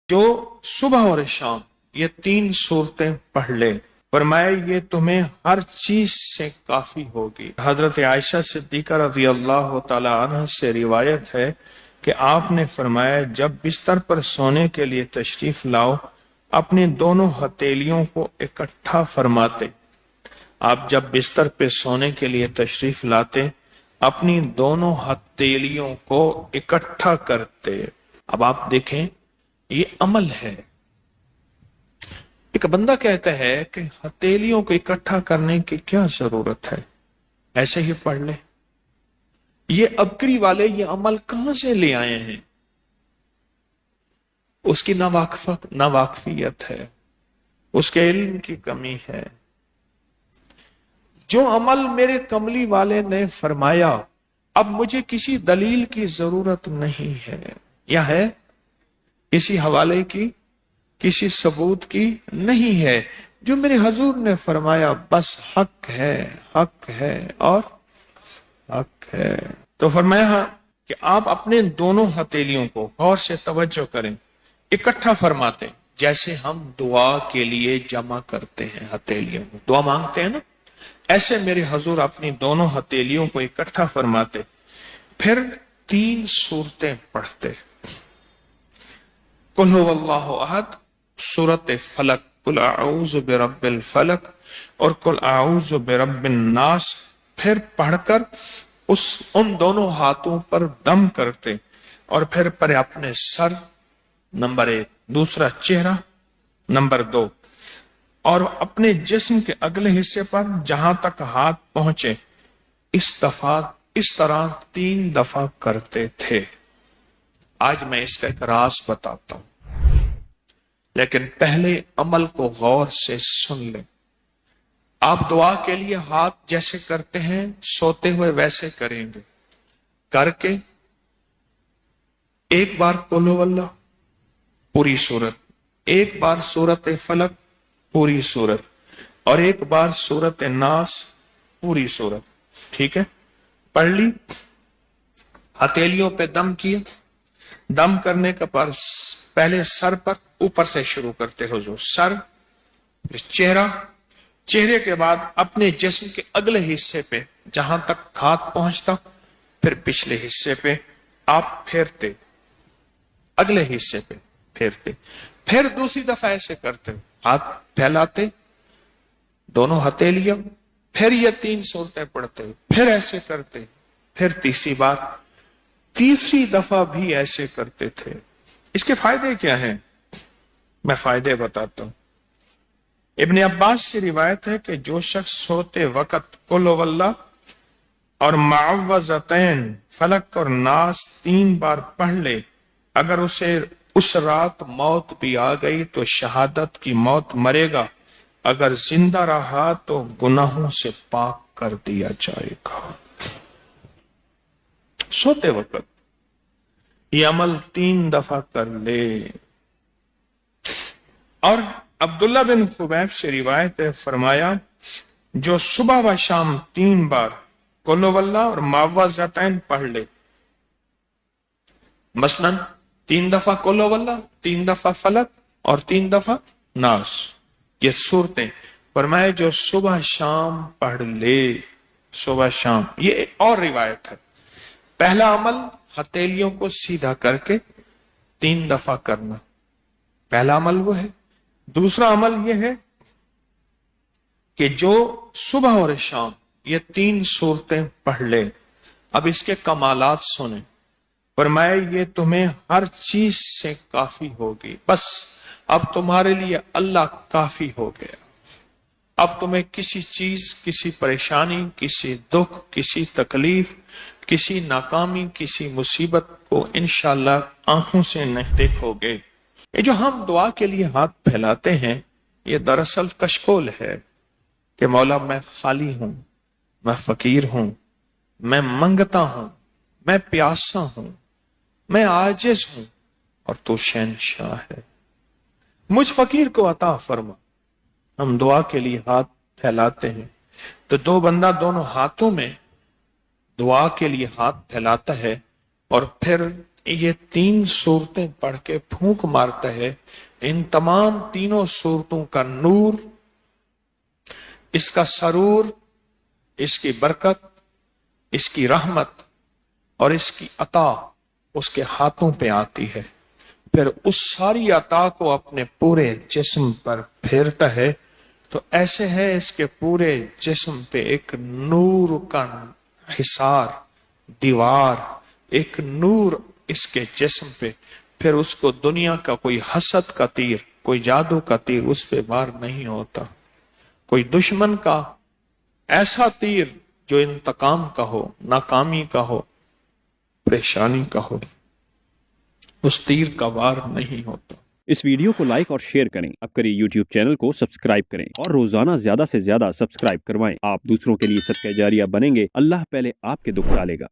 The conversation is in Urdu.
جو صبح اور شام یہ 3 صورتیں پڑھ لے، فرمایا یہ تمہیں ہر چیز سے کافی ہوگی۔ حضرت عائشہ صدیقہ رضی اللہ تعالی عنہ سے روایت ہے کہ آپ نے فرمایا جب بستر پر سونے کے لیے تشریف لاؤ اپنی دونوں ہتھیلیوں کو اکٹھا فرماتے۔ آپ جب بستر پہ سونے کے لیے تشریف لاتے اپنی دونوں ہتھیلیوں کو اکٹھا کرتے۔ اب آپ دیکھیں یہ عمل ہے۔ ایک بندہ کہتا ہے کہ ہتھیلیوں کو اکٹھا کرنے کی کیا ضرورت ہے، ایسے ہی پڑھ لے۔ یہ ابکری والے یہ عمل کہاں سے لے آئے ہیں؟ اس کی ناواقفیت ہے، اس کے علم کی کمی ہے۔ جو عمل میرے کملی والے نے فرمایا اب مجھے کسی دلیل کی ضرورت نہیں ہے، یا ہے کسی حوالے کی، کسی ثبوت کی نہیں ہے۔ جو میرے حضور نے فرمایا بس حق ہے، حق ہے اور حق ہے۔ تو فرمایا کہ آپ اپنے دونوں ہتھیلیوں کو غور سے توجہ کریں، اکٹھا فرماتے جیسے ہم دعا کے لیے جمع کرتے ہیں ہتھیلیوں کو، دعا مانگتے ہیں نا، ایسے میرے حضور اپنی دونوں ہتھیلیوں کو اکٹھا فرماتے، پھر 3 صورتیں پڑھتے۔ قل هو اللہ احد، سورۃ فلق، قل اعوذ برب الفلق اور قل اعوذ برب الناس، پھر پڑھ کر ان دونوں ہاتھوں پر دم کرتے اور پھر پر اپنے سر نمبر 1، دوسرا چہرہ نمبر 2، اور اپنے جسم کے اگلے حصے پر جہاں تک ہاتھ پہنچے اس طرح 3 دفعہ کرتے تھے۔ آج میں اس کا ایک راز بتاتا ہوں، لیکن پہلے عمل کو غور سے سن لیں۔ آپ دعا کے لیے ہاتھ جیسے کرتے ہیں سوتے ہوئے ویسے کریں گے، کر کے ایک بار قل هو اللہ پوری سورت، ایک بار سورۃ فلق پوری سورت، اور ایک بار سورۃ الناس پوری سورت۔ ٹھیک ہے، پڑھ لی، ہتھیلیوں پہ دم کیا۔ دم کرنے کا پر پہلے سر پر، اوپر سے شروع کرتے حضور، سر، پھر چہرہ، چہرے کے بعد اپنے جسم کے اگلے حصے پہ جہاں تک ہاتھ پہنچتا، پھر پچھلے حصے پہ آپ پھیرتے، اگلے حصے پہ پھیرتے، پھر دوسری دفعہ ایسے کرتے، ہاتھ پھیلاتے دونوں ہتھیلیاں، پھر یہ 3 صورتیں پڑھتے، پھر ایسے کرتے، پھر تیسری دفعہ بھی ایسے کرتے تھے۔ اس کے فائدے کیا ہیں؟ میں فائدے بتاتا ہوں۔ ابن عباس سے روایت ہے کہ جو شخص سوتے وقت قل هو اللہ اور معوذتین فلق اور ناس 3 بار پڑھ لے، اگر اسے اس رات موت بھی آ گئی تو شہادت کی موت مرے گا، اگر زندہ رہا تو گناہوں سے پاک کر دیا جائے گا۔ سوتے وقت یہ عمل 3 دفعہ کر لے۔ اور عبداللہ بن خبیب سے روایت ہے، فرمایا جو صبح و شام 3 بار قل هو اللہ اور معوذتین پڑھ لے، مثلا 3 دفعہ قل هو اللہ، 3 دفعہ فلق اور 3 دفعہ ناس، یہ صورتیں، فرمایا جو صبح شام پڑھ لے، صبح شام۔ یہ ایک اور روایت ہے، پہلا عمل ہتھیلیوں کو سیدھا کر کے 3 دفعہ کرنا، پہلا عمل وہ ہے۔ دوسرا عمل یہ ہے کہ جو صبح اور شام یہ 3 صورتیں پڑھ لے۔ اب اس کے کمالات سنیں، فرمایا یہ تمہیں ہر چیز سے کافی ہوگی، بس اب تمہارے لیے اللہ کافی ہو گیا۔ اب تمہیں کسی چیز، کسی پریشانی، کسی دکھ، کسی تکلیف، کسی ناکامی، کسی مصیبت کو انشاءاللہ آنکھوں سے نہیں دیکھو گے۔ یہ جو ہم دعا کے لیے ہاتھ پھیلاتے ہیں یہ دراصل کشکول ہے کہ مولا میں خالی ہوں، میں فقیر ہوں، میں منگتا ہوں، میں پیاسا ہوں، میں عاجز ہوں اور تو شہنشاہ ہے، مجھ فقیر کو عطا فرما۔ ہم دعا کے لیے ہاتھ پھیلاتے ہیں تو 2 بندہ دونوں ہاتھوں میں دعا کے لیے ہاتھ پھیلاتا ہے اور پھر یہ 3 صورتیں پڑھ کے پھونک مارتا ہے، ان تمام تینوں صورتوں کا نور، اس کا سرور، اس کی برکت، اس کی رحمت اور اس کی عطا اس کے ہاتھوں پہ آتی ہے، پھر اس ساری عطا کو اپنے پورے جسم پر پھیرتا ہے، تو ایسے ہے اس کے پورے جسم پہ ایک نور کا حصار، دیوار، ایک نور اس کے جسم پہ، پھر اس کو دنیا کا کوئی حسد کا تیر، کوئی جادو کا تیر اس پہ وار نہیں ہوتا، کوئی دشمن کا ایسا تیر جو انتقام کا ہو، ناکامی کا ہو، پریشانی کا ہو، اس تیر کا وار نہیں ہوتا۔ اس ویڈیو کو لائک اور شیئر کریں، اب کریے یوٹیوب چینل کو سبسکرائب کریں اور روزانہ زیادہ سے زیادہ سبسکرائب کروائیں۔ آپ دوسروں کے لیے صدقہ جاریہ بنیں گے، اللہ پہلے آپ کے دکھ ڈالے گا۔